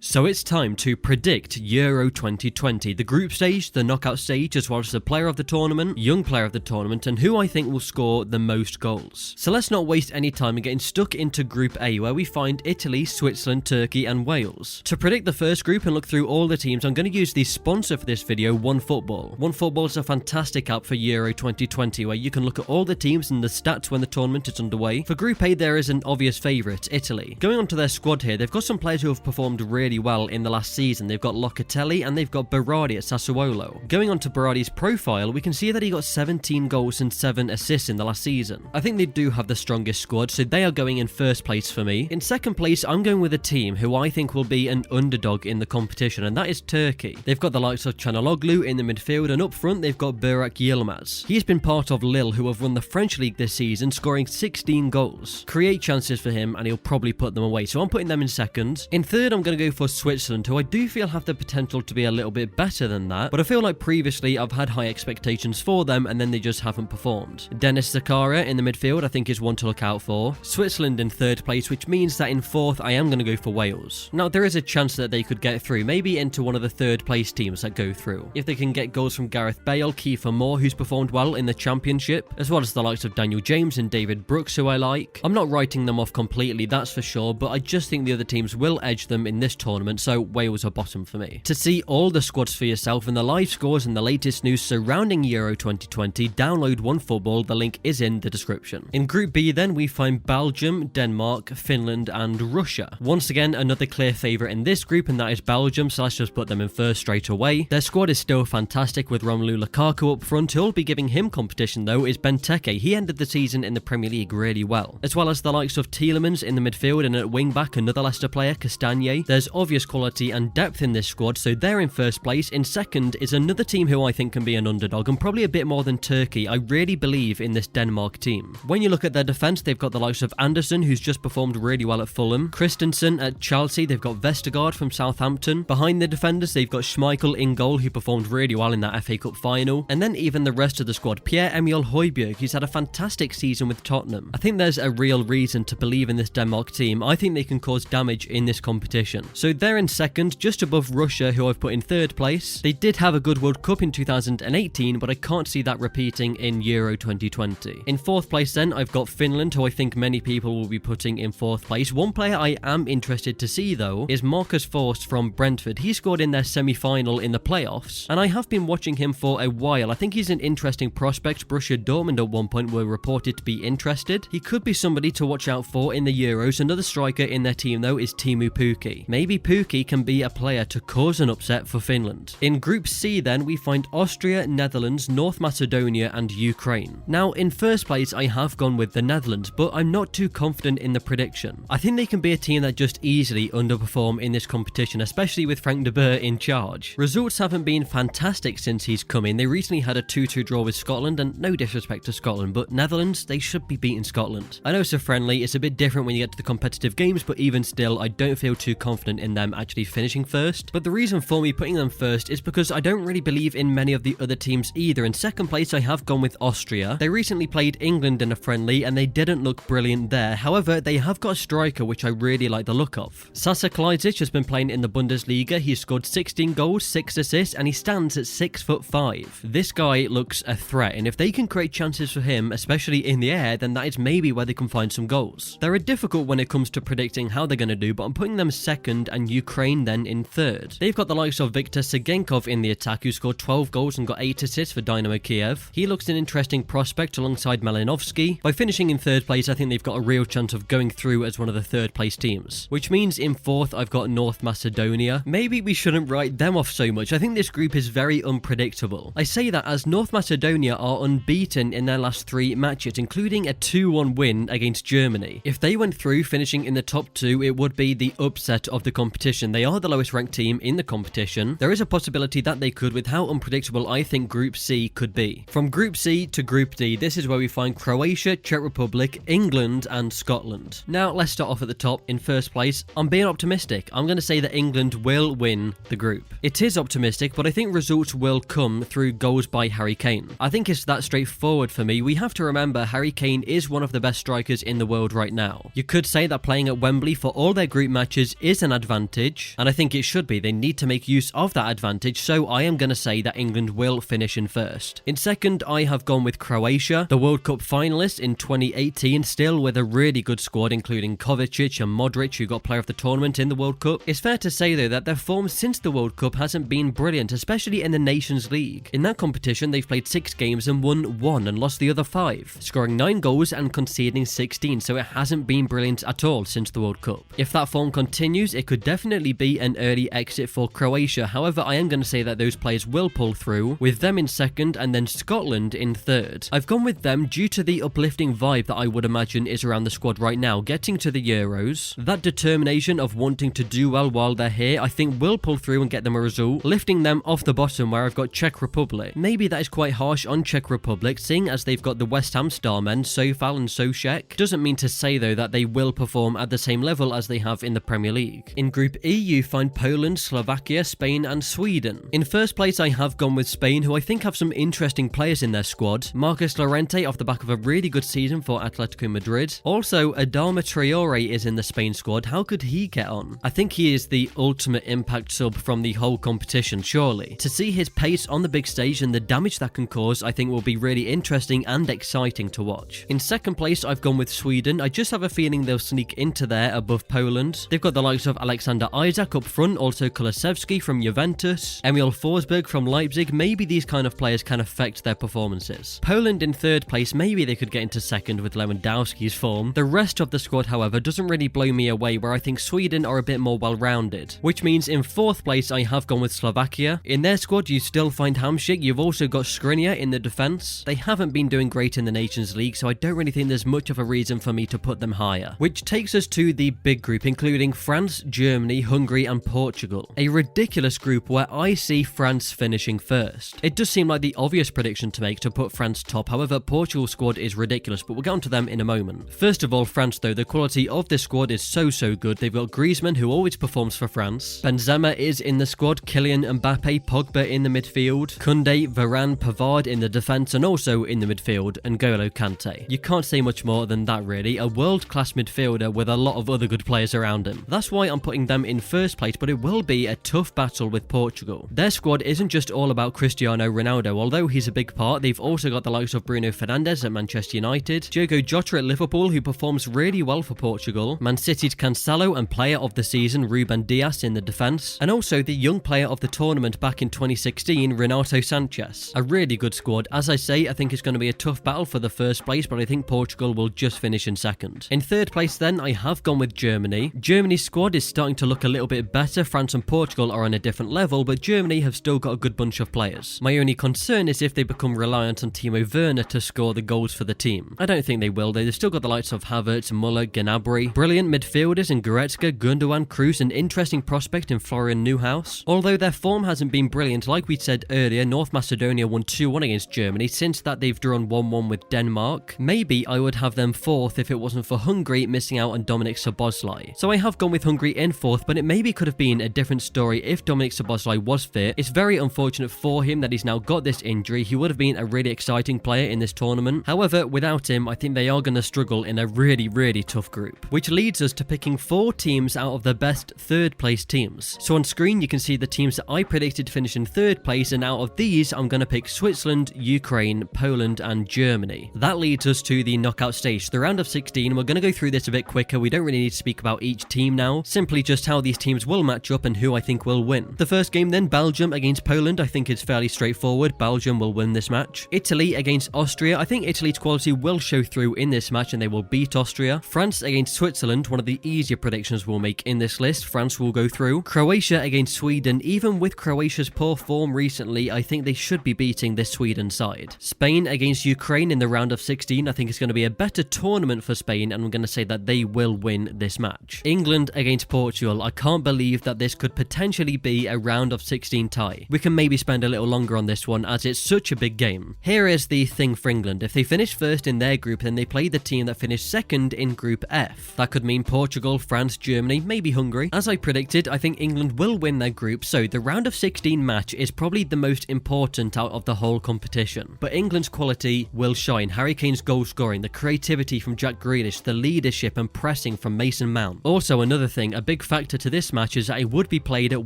So it's time to predict Euro 2020, the group stage, the knockout stage, as well as the player of the tournament, young player of the tournament, and who I think will score the most goals. So let's not waste any time in getting stuck into Group A, where we find Italy, Switzerland, Turkey, and Wales. To predict the first group and look through all the teams, I'm going to use the sponsor for this video, OneFootball. OneFootball is a fantastic app for Euro 2020, where you can look at all the teams and the stats when the tournament is underway. For Group A, there is an obvious favourite, Italy. Going on to their squad here, they've got some players who have performed really well in the last season. They've got Locatelli and they've got Berardi at Sassuolo. Going on to Berardi's profile, we can see that he got 17 goals and 7 assists in the last season. I think they do have the strongest squad, so they are going in first place for me. In second place, I'm going with a team who I think will be an underdog in the competition, and that is Turkey. They've got the likes of Çalhanoğlu in the midfield, and up front they've got Burak Yilmaz. He's been part of Lille, who have won the French league this season, scoring 16 goals. Create chances for him and he'll probably put them away, so I'm putting them in second. In third, I'm going to go for Switzerland, who I do feel have the potential to be a little bit better than that, but I feel like previously I've had high expectations for them and then they just haven't performed. Dennis Zakaria in the midfield I think is one to look out for. Switzerland in third place, which means that in fourth I am going to go for Wales. Now there is a chance that they could get through, maybe into one of the third place teams that go through. If they can get goals from Gareth Bale, Kiefer Moore, who's performed well in the championship, as well as the likes of Daniel James and David Brooks, who I like. I'm not writing them off completely, that's for sure, but I just think the other teams will edge them in this tournament, so Wales are bottom for me. To see all the squads for yourself and the live scores and the latest news surrounding Euro 2020, download OneFootball, the link is in the description. In Group B then, we find Belgium, Denmark, Finland and Russia. Once again, another clear favourite in this group, and that is Belgium, so let's just put them in first straight away. Their squad is still fantastic with Romelu Lukaku up front. Who'll be giving him competition though is Benteke. He ended the season in the Premier League really well. As well as the likes of Tielemans in the midfield, and at wing back another Leicester player, Castagne. There's obvious quality and depth in this squad, so they're in first place. In second is another team who I think can be an underdog, and probably a bit more than Turkey. I really believe in this Denmark team. When you look at their defence, they've got the likes of Anderson, who's just performed really well at Fulham, Christensen at Chelsea, they've got Vestergaard from Southampton. Behind the defenders, they've got Schmeichel in goal, who performed really well in that FA Cup final, and then even the rest of the squad. Pierre-Emile Højbjerg, who's had a fantastic season with Tottenham. I think there's a real reason to believe in this Denmark team. I think they can cause damage in this competition. So they're in second, just above Russia, who I've put in third place. They did have a good World Cup in 2018, but I can't see that repeating in Euro 2020. In fourth place then, I've got Finland, who I think many people will be putting in fourth place. One player I am interested to see though is Marcus Forst from Brentford. He scored in their semi-final in the playoffs, and I have been watching him for a while. I think he's an interesting prospect. Borussia Dortmund at one point were reported to be interested. He could be somebody to watch out for in the Euros. Another striker in their team though is Teemu Pukki. Maybe Pukki can be a player to cause an upset for Finland. In Group C then, we find Austria, Netherlands, North Macedonia and Ukraine. Now in first place I have gone with the Netherlands, but I'm not too confident in the prediction. I think they can be a team that just easily underperform in this competition, especially with Frank de Boer in charge. Results haven't been fantastic since he's come in. They recently had a 2-2 draw with Scotland, and no disrespect to Scotland, but Netherlands, they should be beating Scotland. I know it's a friendly, it's a bit different when you get to the competitive games, but even still I don't feel too confident in them actually finishing first. But the reason for me putting them first is because I don't really believe in many of the other teams either. In second place I have gone with Austria. They recently played England in a friendly and they didn't look brilliant there. However, they have got a striker which I really like the look of. Sasa Kalajdzic has been playing in the Bundesliga. He's scored 16 goals, 6 assists, and he stands at 6'5". This guy looks a threat, and if they can create chances for him, especially in the air, then that is maybe where they can find some goals. They're difficult when it comes to predicting how they're going to do, but I'm putting them second and Ukraine then in third. They've got the likes of Viktor Segenkov in the attack, who scored 12 goals and got 8 assists for Dynamo Kiev. He looks an interesting prospect alongside Malinovsky. By finishing in third place, I think they've got a real chance of going through as one of the third place teams, which means in fourth I've got North Macedonia. Maybe we shouldn't write them off so much. I think this group is very unpredictable. I say that as North Macedonia are unbeaten in their last 3 matches, including a 2-1 win against Germany. If they went through finishing in the top 2, it would be the upset of the competition. They are the lowest ranked team in the competition. There is a possibility that they could, with how unpredictable I think Group C could be. From Group C to Group D, this is where we find Croatia, Czech Republic, England and Scotland. Now let's start off at the top. In first place, I'm being optimistic. I'm going to say that England will win the group. It is optimistic, but I think results will come through goals by Harry Kane. I think it's that straightforward for me. We have to remember Harry Kane is one of the best strikers in the world right now. You could say that playing at Wembley for all their group matches is an advantage advantage, and I think it should be. They need to make use of that advantage, so I am going to say that England will finish in first. In second, I have gone with Croatia, the World Cup finalists in 2018, still with a really good squad, including Kovacic and Modric, who got player of the tournament in the World Cup. It's fair to say, though, that their form since the World Cup hasn't been brilliant, especially in the Nations League. In that competition, they've played 6 games and won 1 and lost the other 5, scoring 9 goals and conceding 16, so it hasn't been brilliant at all since the World Cup. If that form continues, it could definitely be an early exit for Croatia. However, I am going to say that those players will pull through, with them in second and then Scotland in third. I've gone with them due to the uplifting vibe that I would imagine is around the squad right now, getting to the Euros. That determination of wanting to do well while they're here, I think will pull through and get them a result, lifting them off the bottom where I've got Czech Republic. Maybe that is quite harsh on Czech Republic, seeing as they've got the West Ham star men, Sofal and Soucek. Doesn't mean to say, though, that they will perform at the same level as they have in the Premier League. In Group E, you find Poland, Slovakia, Spain and Sweden. In first place, I have gone with Spain, who I think have some interesting players in their squad. Marcos Llorente off the back of a really good season for Atletico Madrid. Also, Adama Traore is in the Spain squad. How could he get on? I think he is the ultimate impact sub from the whole competition, surely. To see his pace on the big stage and the damage that can cause, I think will be really interesting and exciting to watch. In second place, I've gone with Sweden. I just have a feeling they'll sneak into there above Poland. They've got the likes of Alexander Isak up front, also Kulusevski from Juventus, Emil Forsberg from Leipzig. Maybe these kind of players can affect their performances. Poland in third place, maybe they could get into second with Lewandowski's form. The rest of the squad, however, doesn't really blow me away, where I think Sweden are a bit more well-rounded. Which means in fourth place, I have gone with Slovakia. In their squad, you still find Hamšík. You've also got Skriniar in the defence. They haven't been doing great in the Nations League, so I don't really think there's much of a reason for me to put them higher. Which takes us to the big group, including France, Germany, Hungary and Portugal. A ridiculous group where I see France finishing first. It does seem like the obvious prediction to make to put France top, however Portugal's squad is ridiculous, but we'll get onto them in a moment. First of all, France though, the quality of this squad is so good. They've got Griezmann, who always performs for France. Benzema is in the squad, Kylian Mbappe, Pogba in the midfield, Koundé, Varane, Pavard in the defence and also in the midfield, and N'Golo Kante. You can't say much more than that really, a world-class midfielder with a lot of other good players around him. That's why I'm putting them in first place, but it will be a tough battle with Portugal. Their squad isn't just all about Cristiano Ronaldo, although he's a big part. They've also got the likes of Bruno Fernandes at Manchester United, Diogo Jota at Liverpool, who performs really well for Portugal, Man City's Cancelo and player of the season Ruben Dias in the defence, and also the young player of the tournament back in 2016, Renato Sanchez. A really good squad. As I say, I think it's going to be a tough battle for the first place, but I think Portugal will just finish in second. In third place then, I have gone with Germany. Germany's squad is starting to look a little bit better. France and Portugal are on a different level, but Germany have still got a good bunch of players. My only concern is if they become reliant on Timo Werner to score the goals for the team. I don't think they will, though. They've still got the likes of Havertz, Muller, Gnabry, brilliant midfielders in Goretzka, Gundogan, Kroos, an interesting prospect in Florian Neuhaus. Although their form hasn't been brilliant, like we said earlier, North Macedonia won 2-1 against Germany. Since that, they've drawn 1-1 with Denmark. Maybe I would have them fourth if it wasn't for Hungary missing out on Dominik Szoboszlai. So I have gone with Hungary in fourth, but it maybe could have been a different story if Dominik Szoboszlai was fit. It's very unfortunate for him that he's now got this injury. He would have been a really exciting player in this tournament. However, without him, I think they are going to struggle in a really tough group. Which leads us to picking 4 teams out of the best third place teams. So on screen you can see the teams that I predicted to finish in third place, and out of these I'm going to pick Switzerland, Ukraine, Poland and Germany. That leads us to the knockout stage, the round of 16. We're going to go through this a bit quicker. We don't really need to speak about each team now, simply just how these teams will match up and who I think will win. The first game then, Belgium against Poland. I think it's fairly straightforward. Belgium will win this match. Italy against Austria. I think Italy's quality will show through in this match and they will beat Austria. France against Switzerland, one of the easier predictions we'll make in this list. France will go through. Croatia against Sweden. Even with Croatia's poor form recently, I think they should be beating this Sweden side. Spain against Ukraine in the round of 16. I think it's going to be a better tournament for Spain, and I'm going to say that they will win this match. England against Portugal. I can't believe that this could potentially be a round of 16 tie. We can maybe spend a little longer on this one as it's such a big game. Here is the thing for England. If they finish first in their group, then they play the team that finished second in Group F. That could mean Portugal, France, Germany, maybe Hungary. As I predicted, I think England will win their group, so the round of 16 match is probably the most important out of the whole competition. But England's quality will shine. Harry Kane's goal scoring, the creativity from Jack Grealish, the leadership and pressing from Mason Mount. Also, another thing, a big big factor to this match is that it would be played at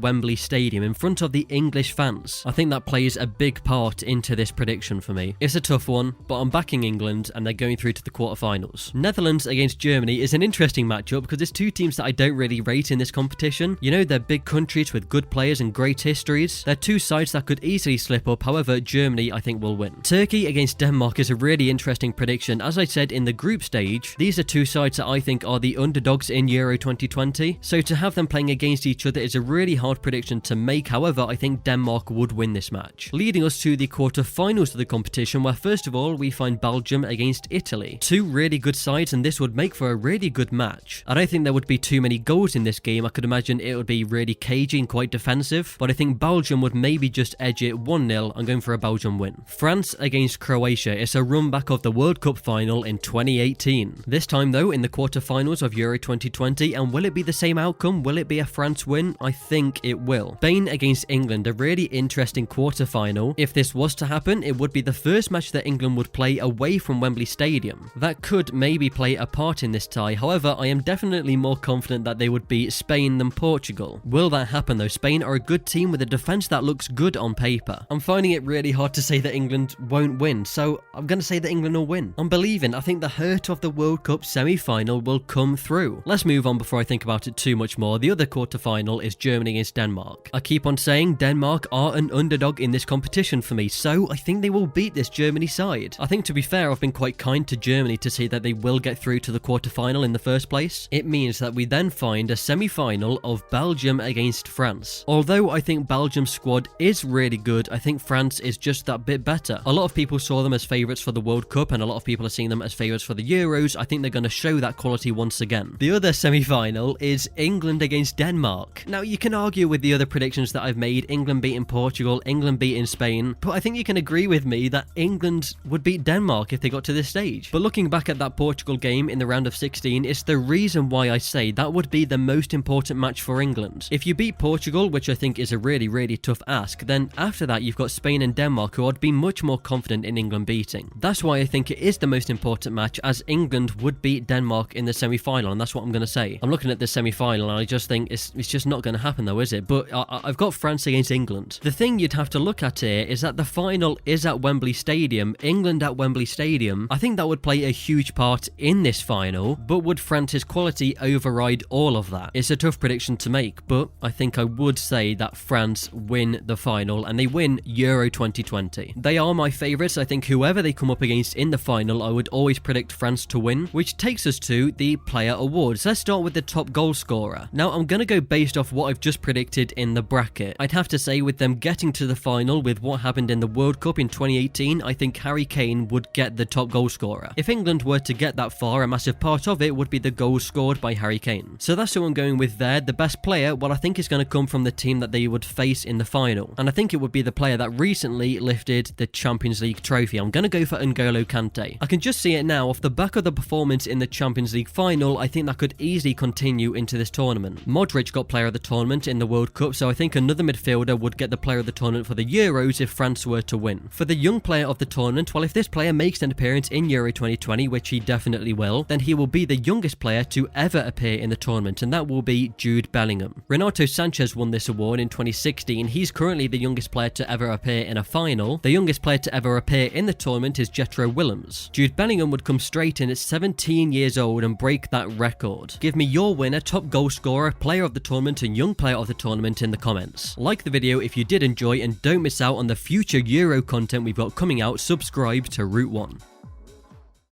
Wembley Stadium in front of the English fans. I think that plays a big part into this prediction for me. It's a tough one, but I'm backing England and they're going through to the quarterfinals. Netherlands against Germany is an interesting matchup because there's two teams that I don't really rate in this competition. You know, they're big countries with good players and great histories. They're two sides that could easily slip up. However, Germany I think will win. Turkey against Denmark is a really interesting prediction. As I said in the group stage, these are two sides that I think are the underdogs in Euro 2020. So to have them playing against each other is a really hard prediction to make. However, I think Denmark would win this match. Leading us to the quarterfinals of the competition, where first of all we find Belgium against Italy. Two really good sides, and this would make for a really good match. I don't think there would be too many goals in this game. I could imagine it would be really cagey and quite defensive, but I think Belgium would maybe just edge it 1-0. I'm going for a Belgium win. France against Croatia. It's a run back of the World Cup final in 2018. This time though in the quarterfinals of Euro 2020, and will it be the same outcome? Will it be a France win? I think it will. Spain against England, a really interesting quarterfinal. If this was to happen, it would be the first match that England would play away from Wembley Stadium. That could maybe play a part in this tie. However, I am definitely more confident that they would beat Spain than Portugal. Will that happen though? Spain are a good team with a defense that looks good on paper. I'm finding it really hard to say that England won't win, so I'm going to say that England will win. I'm believing. I think the hurt of the World Cup semi-final will come through. Let's move on before I think about it too much more. The other quarterfinal is Germany against Denmark. I keep on saying Denmark are an underdog in this competition for me, so I think they will beat this Germany side. I think, to be fair, I've been quite kind to Germany to say that they will get through to the quarterfinal in the first place. It means that we then find a semi-final of Belgium against France. Although I think Belgium's squad is really good, I think France is just that bit better. A lot of people saw them as favourites for the World Cup, and a lot of people are seeing them as favourites for the Euros. I think they're going to show that quality once again. The other semi-final is England against Denmark. Now, you can argue with the other predictions that I've made, England beating Portugal, England beating Spain, but I think you can agree with me that England would beat Denmark if they got to this stage. But looking back at that Portugal game in the round of 16, it's the reason why I say that would be the most important match for England. If you beat Portugal, which I think is a really tough ask, then after that you've got Spain and Denmark, who I'd be much more confident in England beating. That's why I think it is the most important match, as England would beat Denmark in the semi-final, and that's what I'm going to say. I'm looking at the semi-final and I just think it's just not going to happen though, is it? But I've got France against England. The thing you'd have to look at here is that the final is at Wembley Stadium. England at Wembley Stadium. I think that would play a huge part in this final, but would France's quality override all of that? It's a tough prediction to make, but I think I would say that France win the final and they win Euro 2020. They are my favourites. I think whoever they come up against in the final, I would always predict France to win, which takes us to the player awards. Let's start with the top goal scorer. Now, I'm going to go based off what I've just predicted in the bracket. I'd have to say with them getting to the final with what happened in the World Cup in 2018, I think Harry Kane would get the top goal scorer. If England were to get that far, a massive part of it would be the goals scored by Harry Kane. So that's who I'm going with there. The best player, well, I think is going to come from the team that they would face in the final. And I think it would be the player that recently lifted the Champions League trophy. I'm going to go for N'Golo Kante. I can just see it now. Off the back of the performance in the Champions League final, I think that could easily continue into this tournament. Modric got player of the tournament in the World Cup, so I think another midfielder would get the player of the tournament for the Euros if France were to win. For the young player of the tournament, well, if this player makes an appearance in Euro 2020, which he definitely will, then he will be the youngest player to ever appear in the tournament, and that will be Jude Bellingham. Renato Sanchez won this award in 2016. He's currently the youngest player to ever appear in a final. The youngest player to ever appear in the tournament is Jethro Willems. Jude Bellingham would come straight in at 17 years old and break that record. Give me your winner, top goal scorer, player of the tournament, and young player of the tournament in the comments. Like the video if you did enjoy, and don't miss out on the future Euro content we've got coming out. Subscribe to Route 1.